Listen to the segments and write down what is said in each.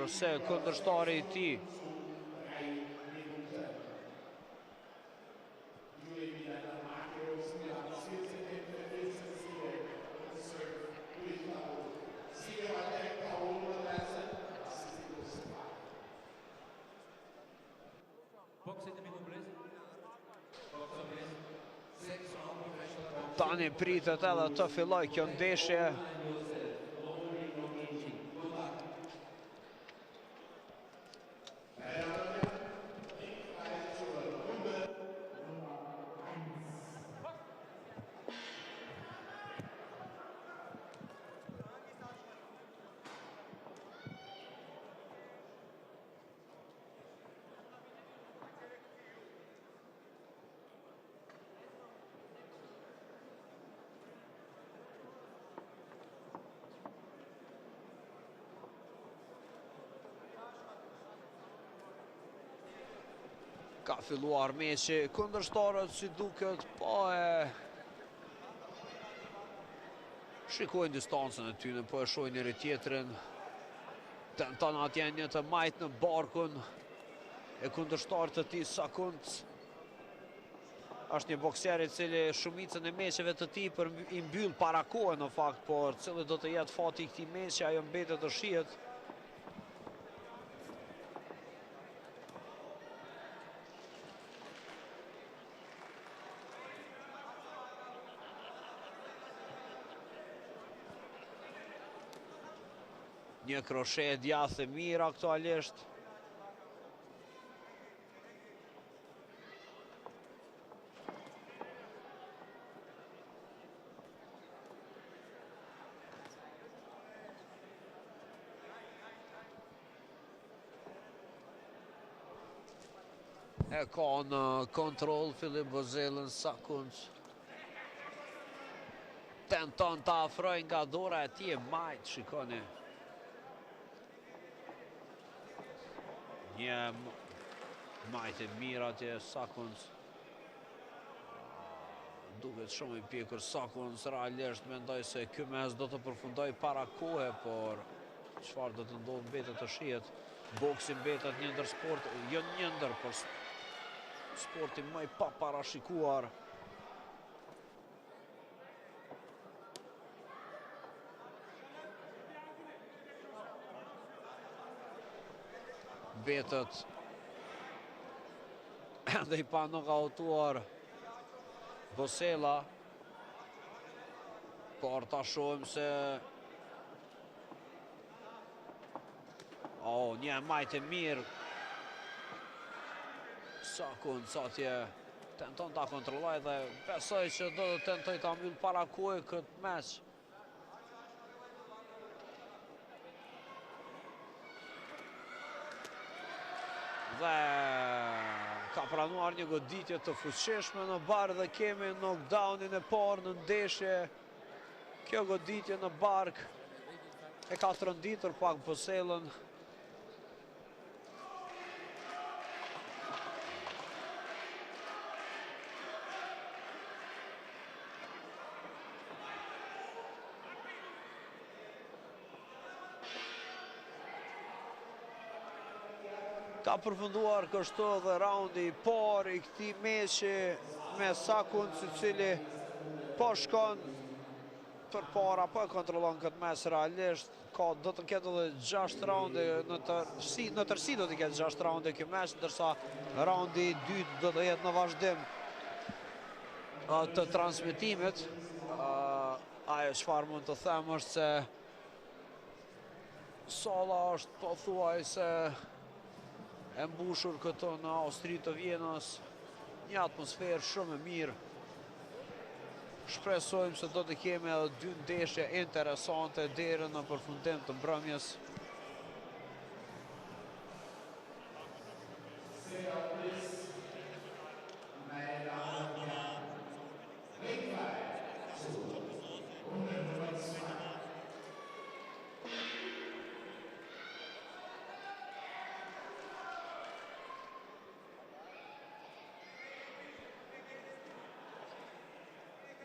se kundërshtari I tij. Tani pritet edhe të filloj kjo ndeshje. Ka filluar meqi, kundërshtarët si duket, po e shikojnë distancën e tyre, po e shohin njëri tjetrin. Tenton atje një të majt në barkun e kundërshtarit të tij Sakund. Është një bokser I cili shumicën e meqeve të tij I mbyll para kohë në fakt, por cili do të jetë fati I këtij meqi, ajo mbetet të shihet. Një kroshe e djathtë e mirë aktualisht. E ka në kontroll Filip Bozellën Sakund. Tenton të afroj nga dora e tij majt, shikoni. Një majt e mirë atje Sakund. Duket shumë I pjekur Sakund, realisht mendoj se ky mes do të përfundoj para kohe, por çfarë do të ndodhë mbetet të shihet. Boksi mbetet një ndër sport, jo një ndër, por sporti më I paparashikuar. Mbetet edhe I pa nokautuar Bosella, por ta shohim se një majt e mirë Sakund atje tenton ta kontrolloj dhe besoj që do të tentoj ta mbyll para kohë këtë meç. Dhe ka pranuar një goditje të fuqishme në barë dhe kemi knockdownin e parë në ndeshje. Kjo goditje në bark e ka trënditur pak Bosellën. Ka përfunduar kështu dhe raundi I parë I këtij meqi me Sakund, I cili po shkon përpara, po e kontrollon këtë mes realisht. Do të ketë edhe 6 raunde në tërësi do të ketë 6 raunde ky mes, ndërsa raundi I dytë do të jetë në vazhdim të transmetimit. Ajo çfarë mund të them është se salla është pothuajse e mbushur këto në Austri të Vjenës, një atmosferë shumë e mirë. Shpresojmë se do të kemi edhe 2 ndeshje interesante deri në përfundim të mbrëmjes.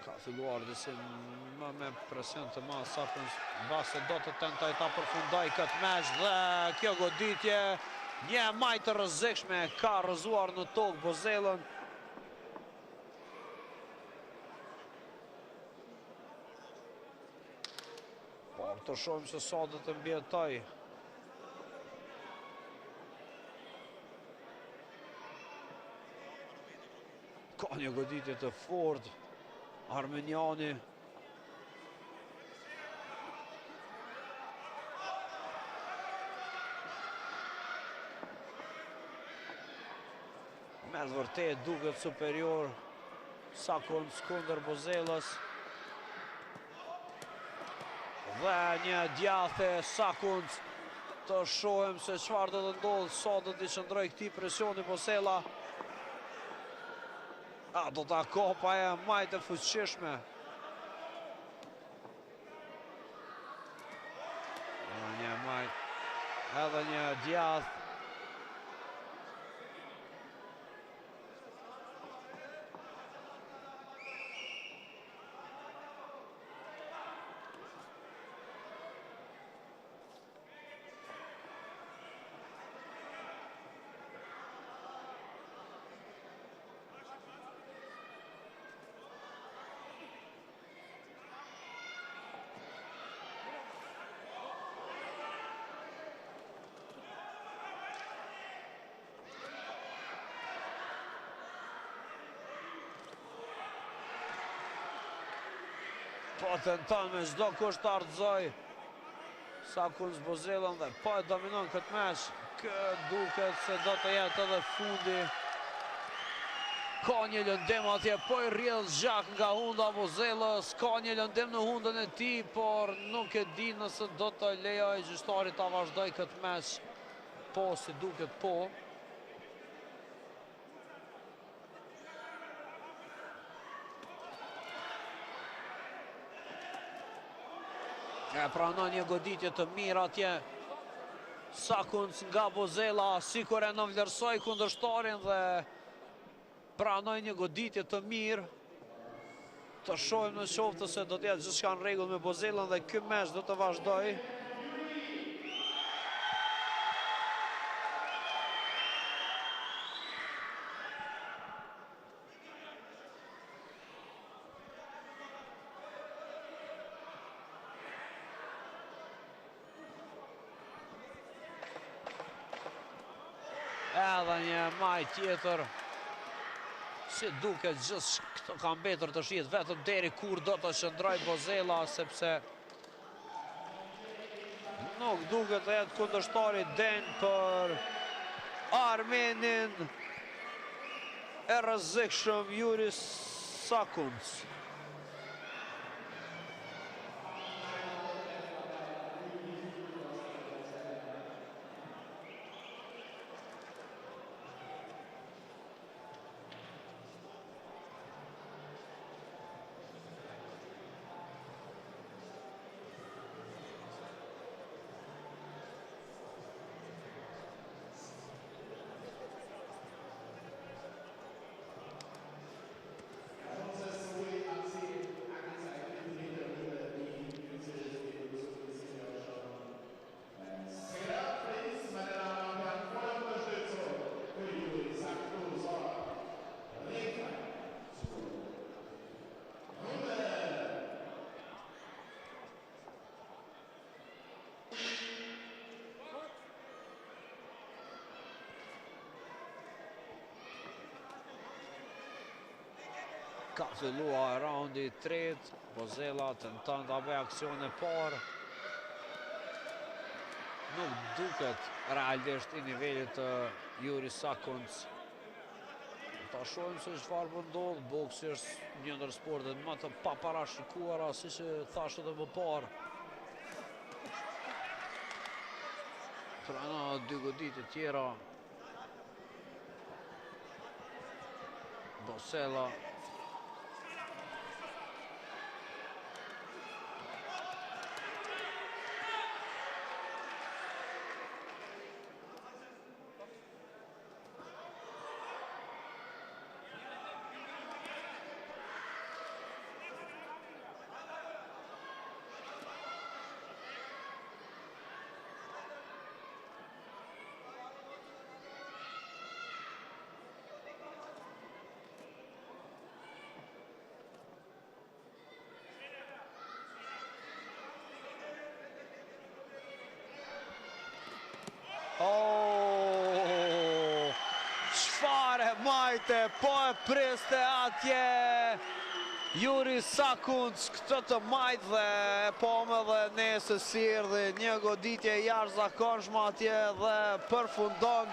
Ka filluar disi më me presion të madh Sakuns, mbase do të tentoj ta përfundoj këtë meç dhe kjo goditje një maj të rrezikshme ka rrëzuar në tokë Bozellën. Por të shohim se sa do të mbijetoj. Ka një goditje të fortë armeniani. Me të vërtet duket superior Sakuns kundër Bozellës. Dhe një djathë Sakuns, të shohim se çfarë do të ndodhë, sa do t'i qëndroj këtij presioni Bozella. Do t'a kopa e majtë e fuqishme. Një majtë, edhe një djathë. Po tenton me çdo kusht të ardhëzoj Sakuns Bozellën dhe po e dominon këtë meç. Këtë duket se do të jetë edhe fundi. Ka një lëndim atje, po i rrjedh zgjak nga hunda Bozellës. Ka një lëndim në hundën e tij, por nuk e di nëse do të lejoj gjyqtari ta vazhdoj këtë meç. Po, si duket po. E pranon një goditje të mirë atje Sakuns nga Bozella, sikur e nënvlerësoi kundërshtarin dhe pranoi një goditje të mirë. Të shohim në qoftë se do të jetë gjithçka në rregull me Bozellën dhe ky meç do të vazhdoj. Edhe një maj tjetër. Si duket gjithë këto ka mbetur të shihet vetëm deri kur do të qëndroj Bozella, sepse nuk duket të jetë kundërshtari den për armenin e rrezikshëm Juris Sakuns. Ka filluar raundi i tretë, Bozella tenton ta bëjë aksion e parë. Nuk duket realisht i nivelit të Juris Sakuns. Ta shohim se çfarë po ndodh. Boksi është një ndër sportet më të paparashikuara, siç e thash edhe më parë. Pranon dy goditje tjera. Bozella Çfarë majte, po e priste atje Juri Sakunc këtë të majtë dhe po me dhe nesë sirë dhe një goditje jashtëzakonshme atje dhe përfundon,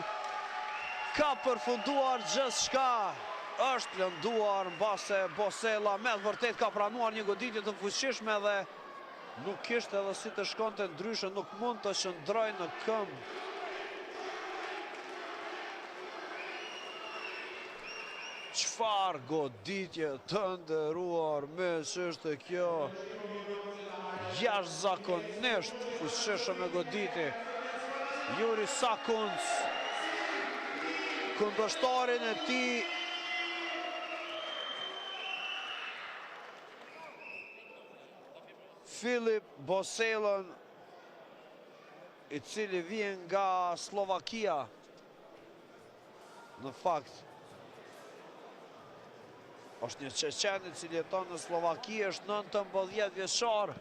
ka përfunduar gjithçka, është lënduar mbase Bosella me të vërtet ka pranuar një goditje të fuqishme dhe nuk ishte edhe si të shkonte ndryshe, nuk mund të qëndroj në këmbë. Çfarë goditje të nderuar, mes është kjo jashtëzakonisht fuqishme goditje. Juri Sakunc, kundërshtarin e tij Filip Bosellën, i cili vjen nga Slovakia. Në fakt është një çeçen i cili jeton në Slovaki, është 19 vjeçar.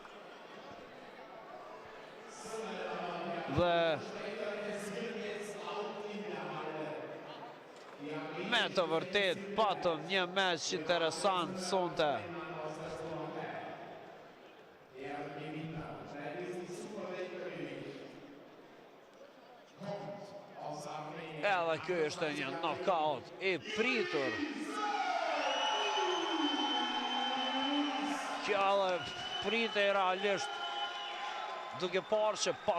Dhe me të vërtet patëm një meç interesant sonte. Edhe kjo është një knockout i pritur. Kjo edhe prite realisht, duke parë që pas